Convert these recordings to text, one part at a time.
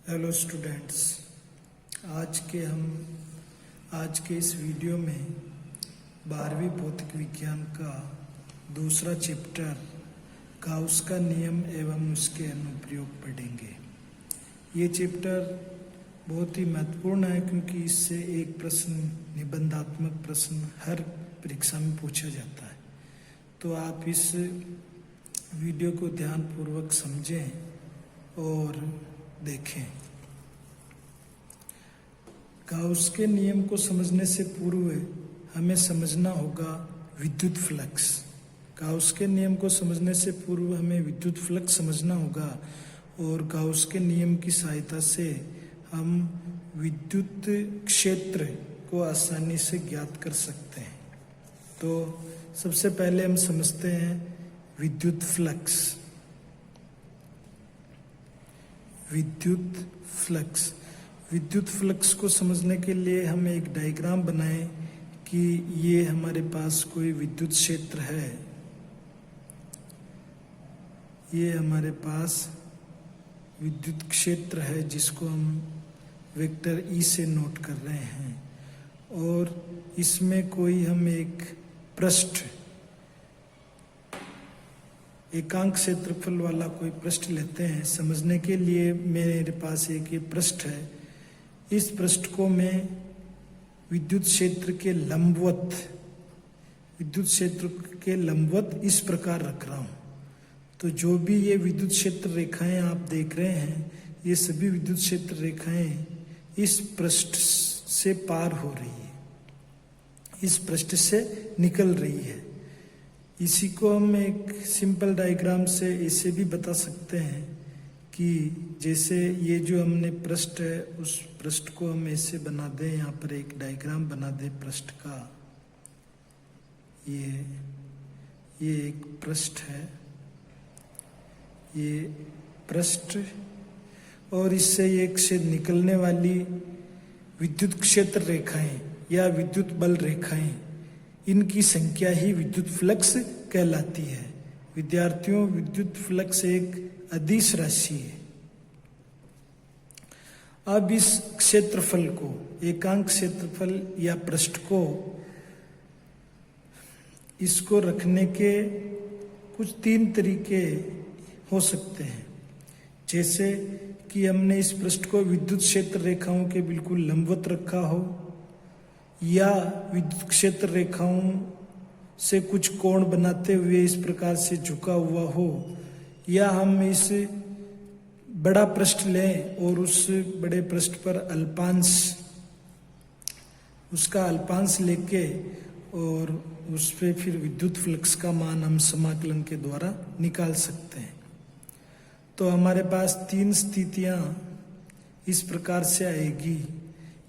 Hello students, आज के इस वीडियो में 12वीं भौतिक विज्ञान का दूसरा चैप्टर गाउस का नियम एवं उसके अनुप्रयोग पढ़ेंगे। ये चैप्टर बहुत ही महत्वपूर्ण है क्योंकि इससे एक प्रश्न, निबंधात्मक प्रश्न हर परीक्षा में पूछा जाता है। तो आप इस वीडियो को ध्यानपूर्वक समझें और देखें। गाउस के नियम को समझने से पूर्व हमें समझना होगा विद्युत फ्लक्स। गाउस के नियम को समझने से पूर्व हमें विद्युत फ्लक्स समझना होगा और गाउस के नियम की सहायता से हम विद्युत क्षेत्र को आसानी से ज्ञात कर सकते हैं। तो सबसे पहले हम समझते हैं विद्युत फ्लक्स। विद्युत फ्लक्स को समझने के लिए हम एक डायग्राम बनाएं कि ये हमारे पास कोई विद्युत क्षेत्र है। ये हमारे पास विद्युत क्षेत्र है जिसको हम वेक्टर ई से नोट कर रहे हैं और इसमें कोई हम एक पृष्ठ, एकांक क्षेत्रफल वाला कोई पृष्ठ लेते हैं। समझने के लिए मेरे पास एक ये पृष्ठ है। इस पृष्ठ को मैं विद्युत क्षेत्र के लंबवत इस प्रकार रख रहा हूँ। तो जो भी ये विद्युत क्षेत्र रेखाएं आप देख रहे हैं, ये सभी विद्युत क्षेत्र रेखाएं इस पृष्ठ से पार हो रही है, इस पृष्ठ से निकल रही है। इसी को हम एक सिंपल डायग्राम से इसे भी बता सकते हैं कि जैसे ये जो हमने पृष्ठ है, उस पृष्ठ को हम ऐसे बना दें, यहाँ पर एक डायग्राम बना दें पृष्ठ का। ये एक पृष्ठ है, ये पृष्ठ, और इससे एक से निकलने वाली विद्युत क्षेत्र रेखाएं या विद्युत बल रेखाएं, इनकी संख्या ही विद्युत फ्लक्स कहलाती है। विद्यार्थियों, विद्युत फ्लक्स एक अदिश राशि है। अब इस क्षेत्रफल को, एकांक क्षेत्रफल या पृष्ठ को, इसको रखने के कुछ 3 तरीके हो सकते हैं। जैसे कि हमने इस पृष्ठ को विद्युत क्षेत्र रेखाओं के बिल्कुल लंबवत रखा हो, या विद्युत क्षेत्र रेखाओं से कुछ कोण बनाते हुए इस प्रकार से झुका हुआ हो, या हम इस बड़ा पृष्ठ लें और उस बड़े पृष्ठ पर उसका अल्पांश लेके और उस पे फिर विद्युत फ्लक्स का मान हम समाकलन के द्वारा निकाल सकते हैं। तो हमारे पास 3 स्थितियां इस प्रकार से आएगी।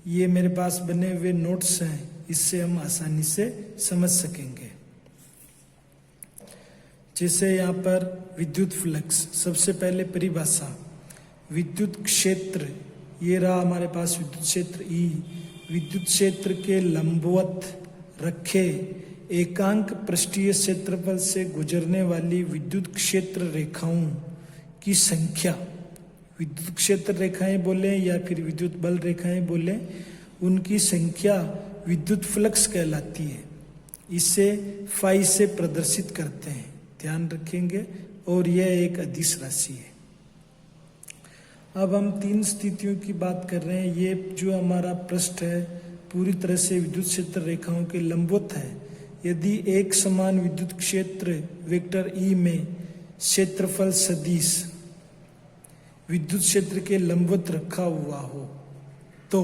ये मेरे पास बने हुए नोट्स हैं, इससे हम आसानी से समझ सकेंगे। जैसे यहाँ पर विद्युत फ्लक्स, सबसे पहले परिभाषा, विद्युत क्षेत्र, ये रहा हमारे पास विद्युत क्षेत्र ई। विद्युत क्षेत्र के लंबवत रखे एकांक पृष्ठीय क्षेत्रफल से गुजरने वाली विद्युत क्षेत्र रेखाओं की संख्या, विद्युत क्षेत्र रेखाएं बोले या फिर विद्युत बल रेखाएं बोले, उनकी संख्या विद्युत फ्लक्स कहलाती है। इसे फाई से प्रदर्शित करते हैं, ध्यान रखेंगे। और यह एक अदिश राशि है। अब हम 3 स्थितियों की बात कर रहे हैं। ये जो हमारा पृष्ठ है पूरी तरह से विद्युत क्षेत्र रेखाओं के लंबवत है। यदि एक समान विद्युत क्षेत्र वेक्टर ई में क्षेत्रफल सदिश विद्युत क्षेत्र के लंबवत रखा हुआ हो, तो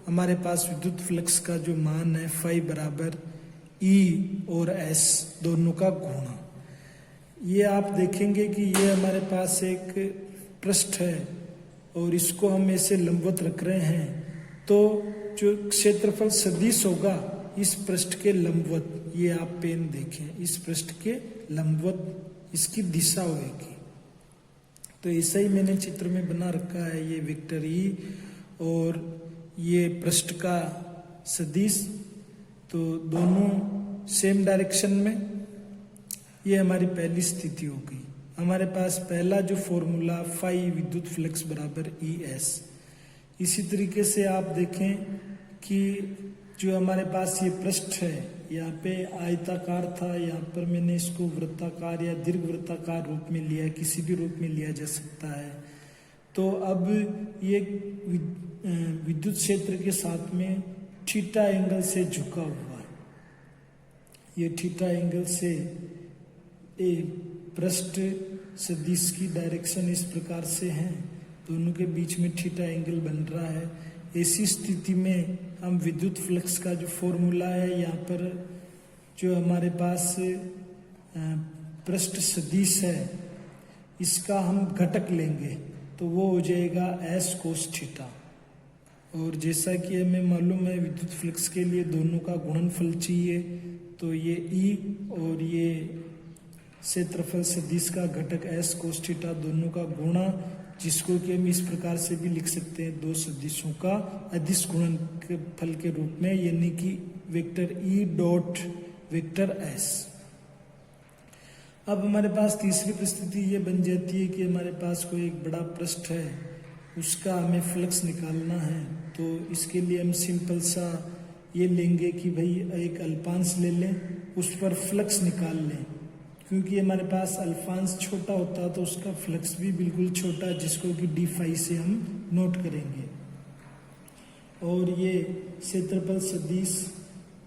हमारे पास विद्युत फ्लक्स का जो मान है फाई बराबर ई और एस दोनों का गुणा। ये आप देखेंगे कि ये हमारे पास एक पृष्ठ है और इसको हम ऐसे लंबवत रख रहे हैं, तो जो क्षेत्रफल सदिश होगा इस पृष्ठ के लंबवत, ये आप पेन देखें, इस पृष्ठ के लंबवत इसकी दिशा होगी। तो ऐसा ही मैंने चित्र में बना रखा है। ये वेक्टर ई और ये पृष्ठ का सदिश, तो दोनों सेम डायरेक्शन में। ये हमारी पहली स्थिति हो गई। हमारे पास पहला जो फॉर्मूला फाई विद्युत फ्लक्स बराबर ई एस। इसी तरीके से आप देखें कि जो हमारे पास ये पृष्ठ है, यहाँ पे आयताकार था, यहाँ पर मैंने इसको वृत्ताकार या दीर्घ वृत्ताकार रूप में लिया, किसी भी रूप में लिया जा सकता है। तो अब ये विद्युत क्षेत्र के साथ में थीटा एंगल से झुका हुआ है। ये थीटा एंगल से पृष्ठ सदिश की डायरेक्शन इस प्रकार से है, दोनों के बीच में थीटा एंगल बन रहा है। ऐसी स्थिति में हम विद्युत फ्लक्स का जो फॉर्मूला है, यहाँ पर जो हमारे पास पृष्ठ सदिश है, इसका हम घटक लेंगे तो वो हो जाएगा एस कोस थीटा। और जैसा कि हमें मालूम है विद्युत फ्लक्स के लिए दोनों का गुणनफल चाहिए, तो ये ई और ये क्षेत्रफल सदिश का घटक एस कोस थीटा दोनों का गुणा, जिसको कि हम इस प्रकार से भी लिख सकते हैं, दो सदिशों का अदिश गुणनफल के रूप में, यानी कि vector E dot vector S. अब हमारे पास तीसरी परिस्थिति ये बन जाती है कि हमारे पास कोई एक बड़ा पृष्ठ है, उसका हमें फ्लक्स निकालना है। तो इसके लिए हम सिंपल सा ये लेंगे कि भाई एक अल्पांश ले लें, उस पर फ्लक्स निकाल लें। क्योंकि हमारे पास अल्फांश छोटा होता तो उसका फ्लक्स भी बिल्कुल छोटा, जिसको कि डी फाई से हम नोट करेंगे। और ये क्षेत्रफल सदिश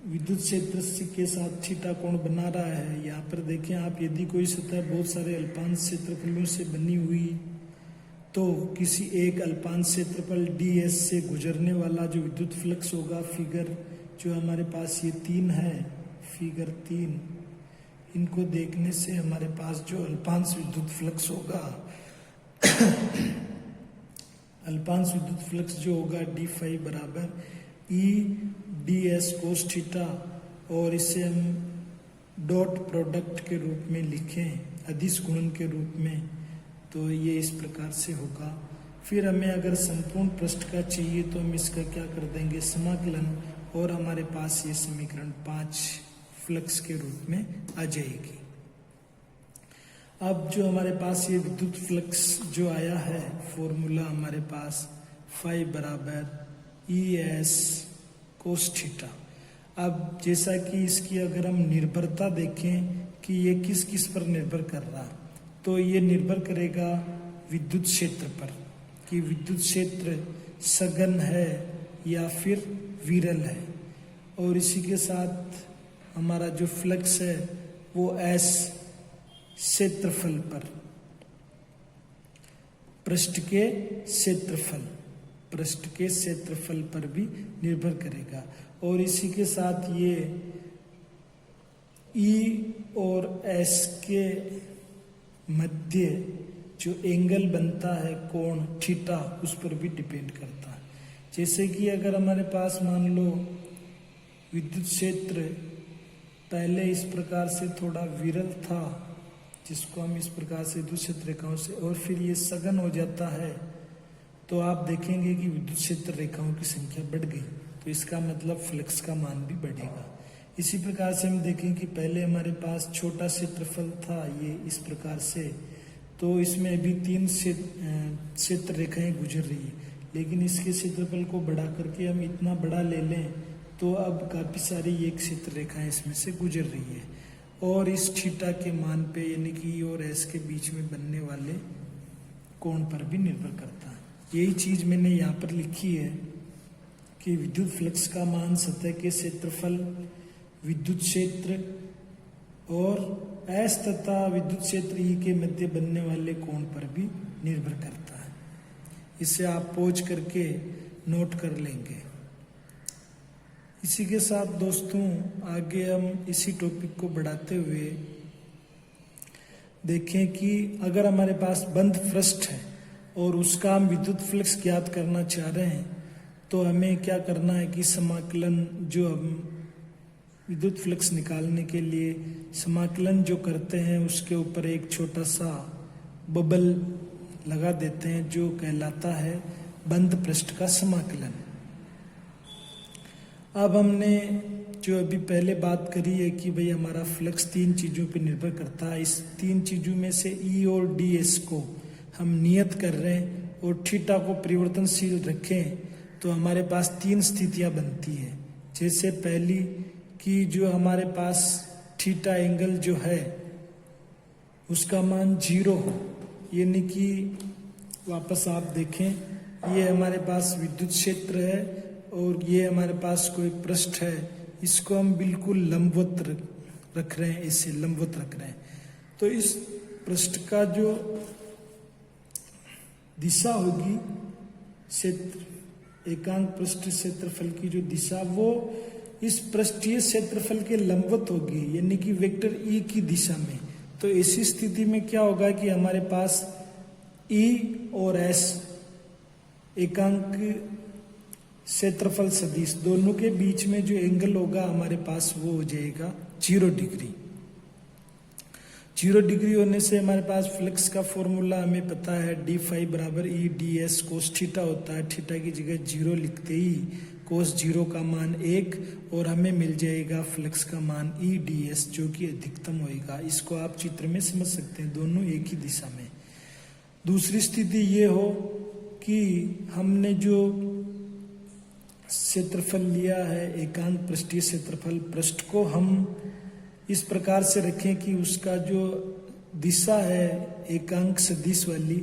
विद्युत क्षेत्र के साथ थीटा कोण बना रहा है। यहाँ पर देखें आप, यदि कोई सतह बहुत सारे अल्पांश क्षेत्रफलों से बनी हुई, तो किसी एक अल्पांश क्षेत्रफल डी एस से गुजरने वाला जो विद्युत फ्लक्स होगा, फिगर जो हमारे पास ये 3 है, फिगर 3, इनको देखने से हमारे पास जो अल्पांश विद्युत फ्लक्स होगा अल्पांश विद्युत फ्लक्स जो होगा डी फाई बराबर E D S cos theta, और इसे हम डॉट प्रोडक्ट के रूप में लिखें, अदिश गुणन के रूप में, तो ये इस प्रकार से होगा। फिर हमें अगर संपूर्ण पृष्ठ का चाहिए तो हम इसका क्या कर देंगे, समाकलन, और हमारे पास ये समीकरण 5 फ्लक्स के रूप में आ जाएगी। अब जो हमारे पास ये विद्युत फ्लक्स जो आया है, फॉर्मूला हमारे पास फाई बराबर ई एस कोस थीटा। अब जैसा कि इसकी अगर हम निर्भरता देखें कि ये किस किस पर निर्भर कर रहा, तो ये निर्भर करेगा विद्युत क्षेत्र पर, कि विद्युत क्षेत्र सघन है या फिर विरल है। और इसी के साथ हमारा जो फ्लक्स है वो एस क्षेत्रफल पर, पृष्ठ के क्षेत्रफल पर भी निर्भर करेगा। और इसी के साथ ये ई और एस के मध्य जो एंगल बनता है, कोण थीटा, उस पर भी डिपेंड करता है। जैसे कि अगर हमारे पास मान लो विद्युत क्षेत्र पहले इस प्रकार से थोड़ा विरल था, जिसको हम इस प्रकार से विद्युत रेखाओं से, और फिर ये सघन हो जाता है, तो आप देखेंगे कि विद्युत क्षेत्र रेखाओं की संख्या बढ़ गई, तो इसका मतलब फ्लक्स का मान भी बढ़ेगा। इसी प्रकार से हम देखें कि पहले हमारे पास छोटा क्षेत्रफल था, ये इस प्रकार से, तो इसमें अभी 3 क्षेत्र रेखाएं गुजर रही है, लेकिन इसके क्षेत्रफल को बढ़ा करके हम इतना बड़ा ले लें तो अब काफ़ी सारी ये क्षेत्र रेखाएं इसमें से गुजर रही है। और इस थीटा के मान पे, यानी कि ई और एस के बीच में बनने वाले कोण पर भी निर्भर करता है। यही चीज़ मैंने यहाँ पर लिखी है कि विद्युत फ्लक्स का मान सतह के क्षेत्रफल, विद्युत क्षेत्र और एस तथा विद्युत क्षेत्र ई के मध्य बनने वाले कोण पर भी निर्भर करता है। इसे आप पॉज करके नोट कर लेंगे। इसी के साथ दोस्तों आगे हम इसी टॉपिक को बढ़ाते हुए देखें कि अगर हमारे पास बंद पृष्ठ है और उसका हम विद्युत फ्लक्स ज्ञात करना चाह रहे हैं, तो हमें क्या करना है कि समाकलन, जो हम विद्युत फ्लक्स निकालने के लिए समाकलन जो करते हैं, उसके ऊपर एक छोटा सा बबल लगा देते हैं, जो कहलाता है बंद पृष्ठ का समाकलन। अब हमने जो अभी पहले बात करी है कि भाई हमारा फ्लक्स 3 चीज़ों पे निर्भर करता है, इस 3 चीज़ों में से ई और डी एस को हम नियत कर रहे हैं और थीटा को परिवर्तनशील रखें तो हमारे पास 3 स्थितियां बनती है। जैसे पहली कि जो हमारे पास थीटा एंगल जो है उसका मान 0 हो, यानी कि वापस आप देखें ये हमारे पास विद्युत क्षेत्र है और ये हमारे पास कोई पृष्ठ है, इसको हम बिल्कुल लंबवत रख रहे हैं, ऐसे लंबवत रख रहे हैं। तो इस पृष्ठ का जो दिशा होगी क्षेत्र एकांक पृष्ठ क्षेत्रफल की जो दिशा वो इस पृष्ठीय क्षेत्रफल के लंबवत होगी, यानी कि वेक्टर ई की दिशा में। तो ऐसी स्थिति में क्या होगा कि हमारे पास ई और एस एकांक क्षेत्रफल सदिश दोनों के बीच में जो एंगल होगा हमारे पास वो हो जाएगा 0 डिग्री। 0 डिग्री होने से हमारे पास फ्लक्स का फॉर्मूला हमें पता है डी फाई बराबर E D S cos theta होता है। थीटा की जगह 0 लिखते ही कोस 0 का मान 1 और हमें मिल जाएगा फ्लक्स का मान ई डी एस जो कि अधिकतम होएगा। इसको आप चित्र में समझ सकते हैं, दोनों एक ही दिशा में। दूसरी स्थिति ये हो कि हमने जो क्षेत्रफल लिया है एकांक पृष्ठीय क्षेत्रफल, पृष्ठ को हम इस प्रकार से रखें कि उसका जो दिशा है एकांक सदिश वाली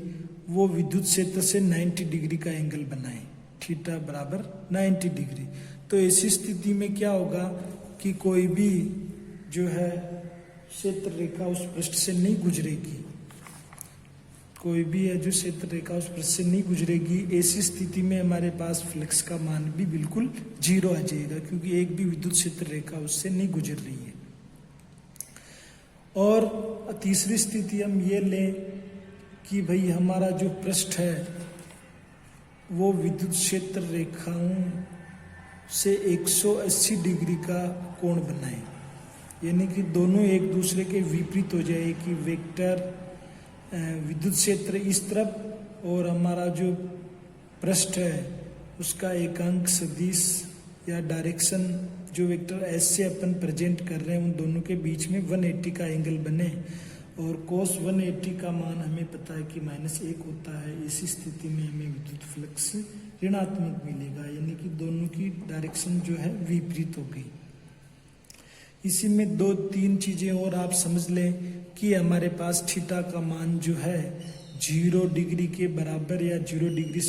वो विद्युत क्षेत्र से 90 डिग्री का एंगल बनाए, थीटा बराबर 90 डिग्री। तो ऐसी स्थिति में क्या होगा कि कोई भी जो है क्षेत्र रेखा उस पृष्ठ से नहीं गुजरेगी, कोई भी है जो क्षेत्र रेखा उस पृष्ठ से नहीं गुजरेगी। ऐसी स्थिति में हमारे पास फ्लक्स का मान भी बिल्कुल 0 आ जाएगा क्योंकि एक भी विद्युत क्षेत्र रेखा उससे नहीं गुजर रही है। और तीसरी स्थिति हम ये लें कि भाई हमारा जो पृष्ठ है वो विद्युत क्षेत्र रेखाओं से 180 डिग्री का कोण बनाए, यानी कि दोनों एक दूसरे के विपरीत हो जाए कि वेक्टर विद्युत क्षेत्र इस तरफ और हमारा जो पृष्ठ है उसका एकांक सदिश या डायरेक्शन जो वेक्टर एस से अपन प्रेजेंट कर रहे हैं उन दोनों के बीच में 180 का एंगल बने और कोस 180 का मान हमें पता है कि -1 होता है। इसी स्थिति में हमें विद्युत फ्लक्स ऋणात्मक मिलेगा, यानी कि दोनों की डायरेक्शन जो है विपरीत हो गई। इसी में 2-3 चीजें और आप समझ लें कि हमारे पास थीटा का मान जो है 0 डिग्री के बराबर या 0 डिग्री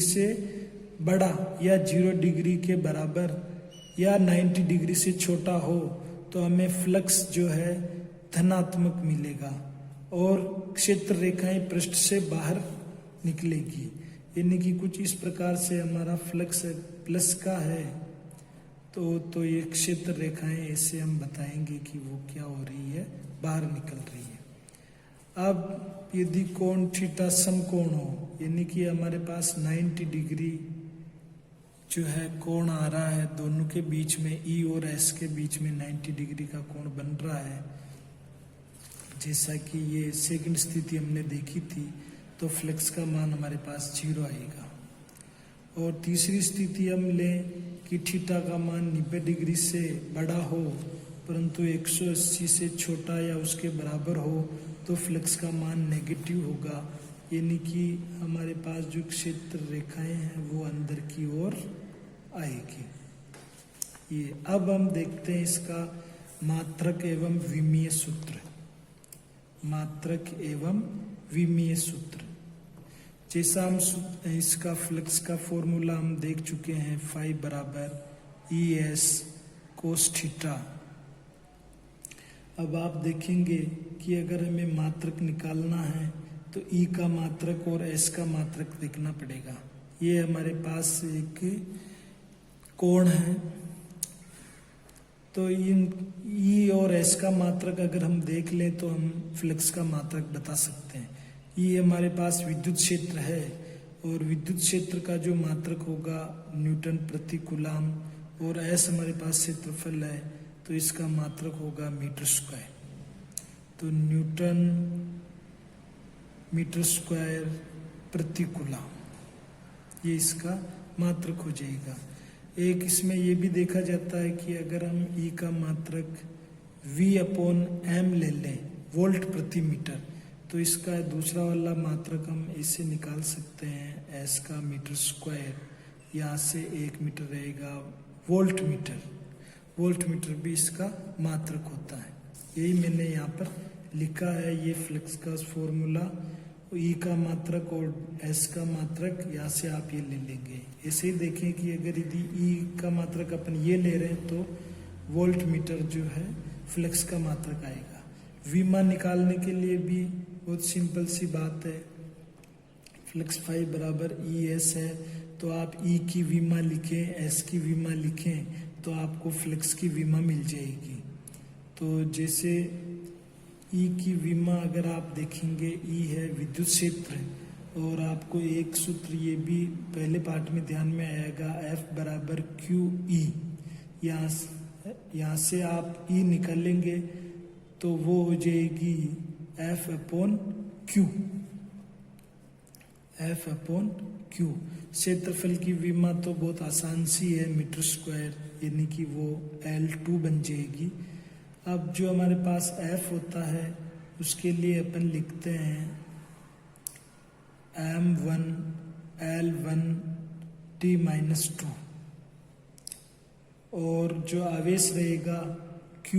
से बड़ा या 0 डिग्री के बराबर या 90 डिग्री से छोटा हो तो हमें फ्लक्स जो है धनात्मक मिलेगा और क्षेत्र रेखाएं पृष्ठ से बाहर निकलेगी, यानी कि कुछ इस प्रकार से हमारा फ्लक्स प्लस का है तो ये क्षेत्र रेखाएं ऐसे हम बताएंगे कि वो क्या हो रही है, बाहर निकल रही है। अब यदि कोण थीटा समकोण हो, यानी कि हमारे पास 90 डिग्री जो है कोण आ रहा है, दोनों के बीच में ई और एस के बीच में 90 डिग्री का कोण बन रहा है, जैसा कि ये सेकंड स्थिति हमने देखी थी, तो फ्लक्स का मान हमारे पास 0 आएगा। और तीसरी स्थिति हम लें कि थीटा का मान 90 डिग्री से बड़ा हो परंतु 180 से छोटा या उसके बराबर हो तो फ्लक्स का मान नेगेटिव होगा, यानी कि हमारे पास जो क्षेत्र रेखाएं हैं वो अंदर की ओर आएगी। ये अब हम देखते हैं इसका मात्रक एवं विमीय सूत्र। मात्रक एवं विमीय सूत्र, जैसा हम इसका फ्लक्स का फॉर्मूला हम देख चुके हैं, फाई बराबर ई एस कोस थीटा। अब आप देखेंगे कि अगर हमें मात्रक निकालना है तो ई का मात्रक और एस का मात्रक देखना पड़ेगा। ये हमारे पास एक कोण है, तो इन ई और एस का मात्रक अगर हम देख लें तो हम फ्लक्स का मात्रक बता सकते हैं। ये हमारे पास विद्युत क्षेत्र है और विद्युत क्षेत्र का जो मात्रक होगा न्यूटन प्रति कूलम और एस हमारे पास क्षेत्रफल है तो इसका मात्रक होगा मीटर स्क्वायर। तो न्यूटन मीटर स्क्वायर प्रति कूलम ये इसका मात्रक हो जाएगा। एक इसमें ये भी देखा जाता है कि अगर हम ई का मात्रक V/m ले लें वोल्ट प्रति मीटर, तो इसका दूसरा वाला मात्रक हम इसे निकाल सकते हैं S का मीटर स्क्वायर, यहाँ से 1 मीटर रहेगा वोल्ट मीटर। वोल्ट मीटर भी इसका मात्रक होता है। यही मैंने यहाँ पर लिखा है, ये फ्लक्स का फॉर्मूला, ई का मात्रक और एस का मात्रक, यहाँ से आप ये ले लेंगे। ऐसे ही देखें कि अगर यदि ई का मात्रक अपन ये ले रहे हैं तो वोल्ट मीटर जो है फ्लक्स का मात्रक आएगा। विमा निकालने के लिए भी बहुत सिंपल सी बात है, फ्लक्स फाई बराबर ई एस है, तो आप ई की विमा लिखें, एस की विमा लिखें, तो आपको फ्लक्स की विमा मिल जाएगी। तो जैसे ई की विमा अगर आप देखेंगे, ई है विद्युत क्षेत्र, और आपको एक सूत्र ये भी पहले पार्ट में ध्यान में आएगा, F बराबर क्यू ई। यहाँ से आप ई निकालेंगे तो वो हो जाएगी F/Q। F/Q क्षेत्रफल की विमा तो बहुत आसान सी है, मीटर स्क्वायर, यानी कि वो L2 बन जाएगी। अब जो हमारे पास F होता है उसके लिए अपन लिखते हैं M1 L1 T-2, और जो आवेश रहेगा Q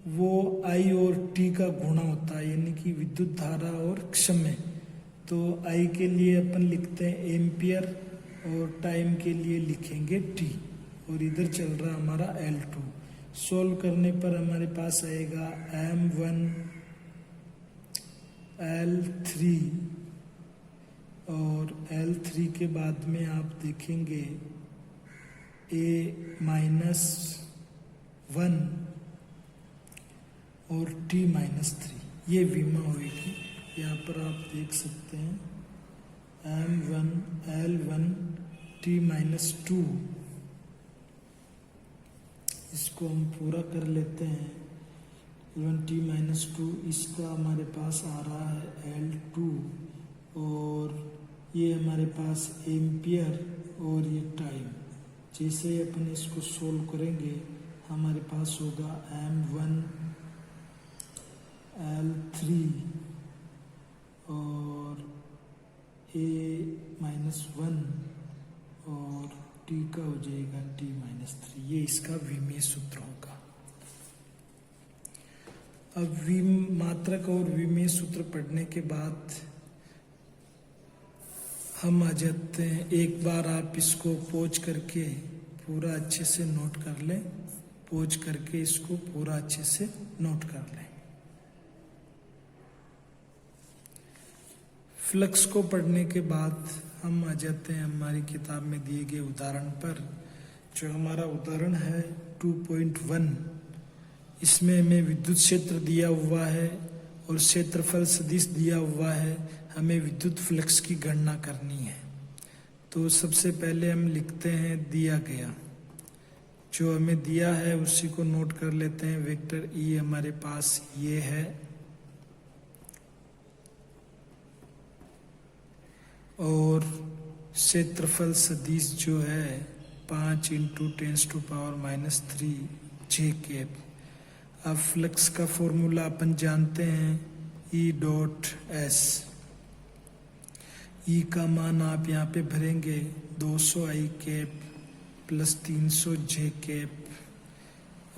वो I और T का गुणा होता है, यानी कि विद्युत धारा और समय। तो I के लिए अपन लिखते हैं एम्पियर और टाइम के लिए लिखेंगे T, और इधर चल रहा हमारा L2। सोल्व करने पर हमारे पास आएगा M1 L3, और L3 के बाद में आप देखेंगे A-1 और T-3, ये विमा होगी। यहाँ पर आप देख सकते हैं M1 L1 T-2, इसको हम पूरा कर लेते हैं। L1 T-2, इसका हमारे पास आ रहा है L2, और ये हमारे पास एम्पियर और ये टाइम। जैसे अपन इसको सोल्व करेंगे हमारे पास होगा M1 L3 और A-1 और T का हो जाएगा T-3। ये इसका विमीय सूत्र होगा। अब मात्रक और विमीय सूत्र पढ़ने के बाद हम आ जाते हैं, एक बार आप इसको पॉज करके पूरा अच्छे से नोट कर लें, पॉज करके इसको पूरा अच्छे से नोट कर लें। फ्लक्स को पढ़ने के बाद हम आ जाते हैं हमारी किताब में दिए गए उदाहरण पर। जो हमारा उदाहरण है 2.1, इसमें हमें विद्युत क्षेत्र दिया हुआ है और क्षेत्रफल सदिश दिया हुआ है, हमें विद्युत फ्लक्स की गणना करनी है। तो सबसे पहले हम लिखते हैं दिया गया, जो हमें दिया है उसी को नोट कर लेते हैं। वेक्टर ई हमारे पास ये है, और क्षेत्रफल सदिश जो है 5 × 10⁻³ J कैप। अब फ्लक्स का फॉर्मूला अपन जानते हैं E.S। ई का मान आप यहाँ पे भरेंगे 200 I cap plus 300 J cap,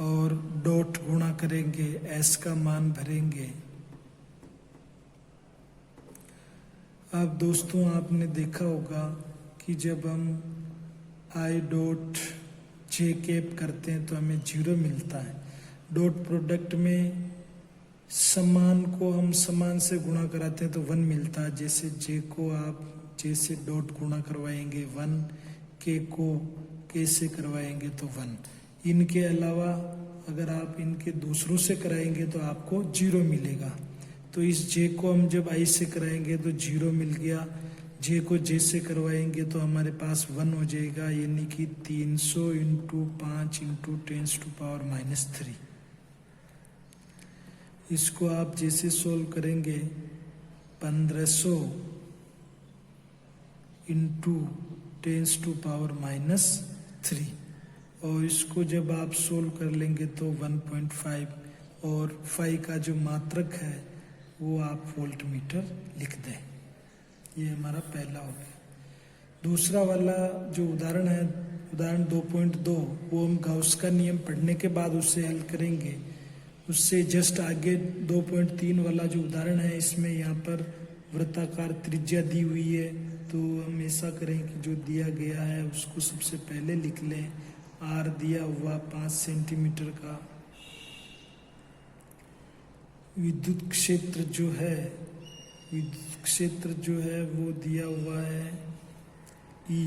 और डॉट गुणा करेंगे, S का मान भरेंगे। अब दोस्तों आपने देखा होगा कि जब हम I.J कैप करते हैं तो हमें 0 मिलता है। डॉट प्रोडक्ट में समान को हम समान से गुणा कराते हैं तो 1 मिलता है। जैसे J को आप जैसे डॉट गुणा करवाएंगे 1, K को K से करवाएंगे तो 1। इनके अलावा अगर आप इनके दूसरों से कराएंगे तो आपको 0 मिलेगा। तो इस J को हम जब I से कराएंगे तो 0 मिल गया, J को J से करवाएंगे तो हमारे पास 1 हो जाएगा, यानी कि 300 × 5 × 10⁻³ इसको आप जैसे सोल्व करेंगे 1500 × 10⁻³ 3 और इसको जब आप सोल्व कर लेंगे तो 1.5 और 5 का जो मात्रक है वो आप वोल्ट मीटर लिख दें। ये हमारा पहला हो गया। दूसरा वाला जो उदाहरण है, उदाहरण 2.2, वो हम गाउस का नियम पढ़ने के बाद उससे हल करेंगे। उससे जस्ट आगे 2.3 वाला जो उदाहरण है, इसमें यहाँ पर वृत्ताकार त्रिज्या दी हुई है, तो हम ऐसा करें कि जो दिया गया है उसको सबसे पहले लिख लें। आर दिया हुआ 5 सेंटीमीटर का, विद्युत क्षेत्र जो है वो दिया हुआ है E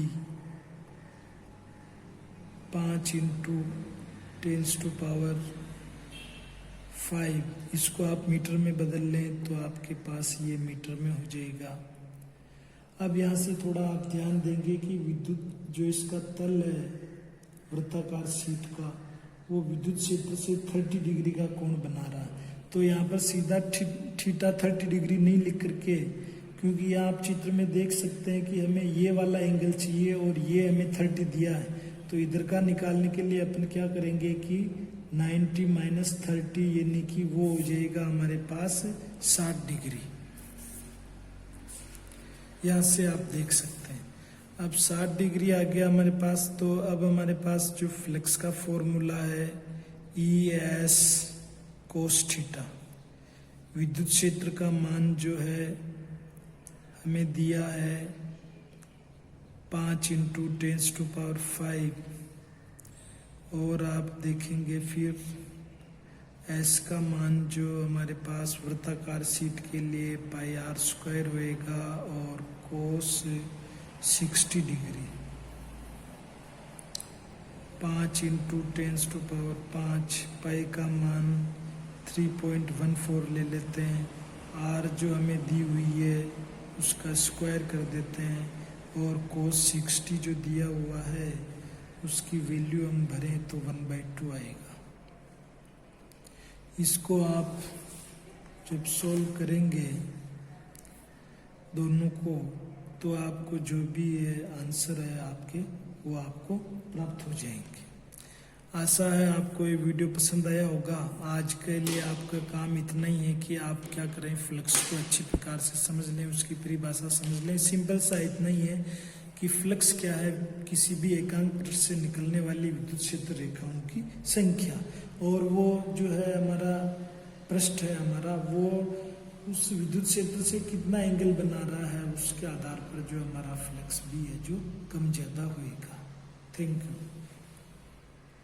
5 × 10⁵। इसको आप मीटर में बदल लें तो आपके पास ये मीटर में हो जाएगा। अब यहाँ से थोड़ा आप ध्यान देंगे कि विद्युत जो इसका तल है वृत्ताकार शीट का, वो विद्युत क्षेत्र से 30 डिग्री का कोण बना रहा है। तो यहाँ पर सीधा थीटा 30 डिग्री नहीं लिख करके, क्योंकि यहाँ आप चित्र में देख सकते हैं कि हमें ये वाला एंगल चाहिए और ये हमें 30 दिया है, तो इधर का निकालने के लिए अपन क्या करेंगे कि 90 - 30 यानी कि वो हो जाएगा हमारे पास 60 डिग्री। यहाँ से आप देख सकते हैं। अब 60 डिग्री आ गया हमारे पास। तो अब हमारे पास जो फ्लक्स का फॉर्मूला है ES cos थीटा, विद्युत क्षेत्र का मान जो है हमें दिया है 5 × 10⁵, और आप देखेंगे फिर S का मान जो हमारे पास वृत्ताकार शीट के लिए πr² होएगा और cos 60 डिग्री। 5 × 10⁵, पाई का मान 3.14 ले लेते हैं। R जो हमें दी हुई है उसका स्क्वायर कर देते हैं, और cos 60 जो दिया हुआ है उसकी वैल्यू हम भरें तो 1/2 आएगा। इसको आप जब सॉल्व करेंगे दोनों को, तो आपको जो भी आंसर है आपके, वो आपको प्राप्त हो जाएंगे। आशा है आपको ये वीडियो पसंद आया होगा। आज के लिए आपका काम इतना ही है कि आप क्या करें, फ्लक्स को अच्छी प्रकार से समझ लें, उसकी परिभाषा समझ लें। सिंपल सा इतना ही है कि फ्लक्स क्या है, किसी भी एकांक पृष्ठ से निकलने वाली विद्युत क्षेत्र रेखाओं की संख्या, और वो जो है हमारा पृष्ठ है हमारा, वो उस विद्युत क्षेत्र से कितना एंगल बना रहा है उसके आधार पर जो हमारा फ्लक्स भी है जो कम ज़्यादा होएगा। Thank you.